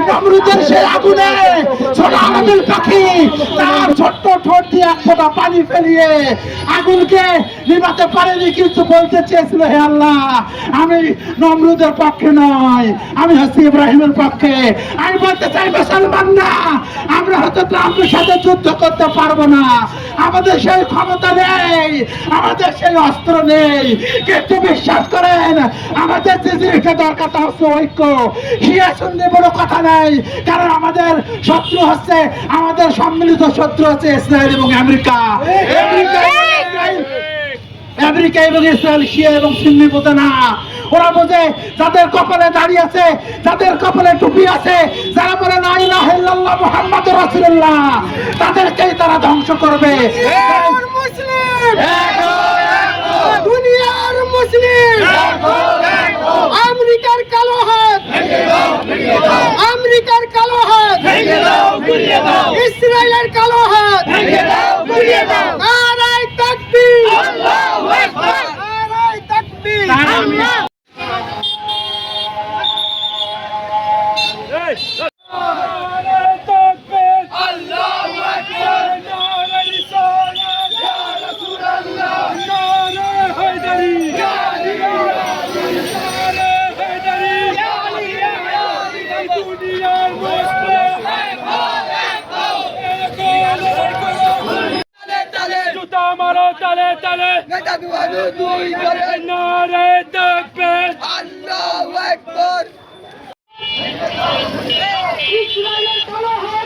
নমরুদের সেই আগুনে ছোট আরামের পাখি তার ছোট্ট ঠোঁট দিয়ে এক ফোঁটা পানি ফেলিয়ে আগুনকে নিভাতে পারেনি, কিন্তু বলতে চেয়েছিল, হে আল্লাহ, আমি নমরুদের পক্ষে নয়, আমি হচ্ছি ইব্রাহিমের পক্ষে। আমি বলতে চাই মুসলমান না, আমরা হয়তো ট্রাম্পের সাথে যুদ্ধ করতে পারবো না, আমাদের সেই ক্ষমতা নেই, আমাদের সেই অস্ত্র নেই, কিন্তু বিশ্বাস করেন আমাদের যে জিনিসটা দরকার তা হচ্ছে ঐক্য। শিয়া সুন্নি বড় কথা নাই, কারণ আমাদের শত্রু হচ্ছে, আমাদের সম্মিলিত শত্রু হচ্ছে ইসরায়েল এবং আমেরিকা। আমেরিকা এবং ইসরায়েল শিয়া এবং সুন্নি বোঝে না, ওরা বোঝে যাদের কপালে দাঁড়িয়ে আছে, যাদের কপালে টুপি আছে, যারা বলে লা ইলাহা ইল্লাল্লাহ মুহাম্মাদুর রাসূলুল্লাহ, তাদেরকেই তারা ধ্বংস করবে। দুনিয়ার মুসলিম আমেরিকার কালো হাত, আমেরিকার কালো হাত, ইসরায়েলের কালো হাত, নারায়ে তাকবীর, আল্লাহু আকবার, নারায়ে তাকবীর। তালে তালে নারে তাকবীর, আল্লাহু আকবার। ইসরায়েলের কালো হাত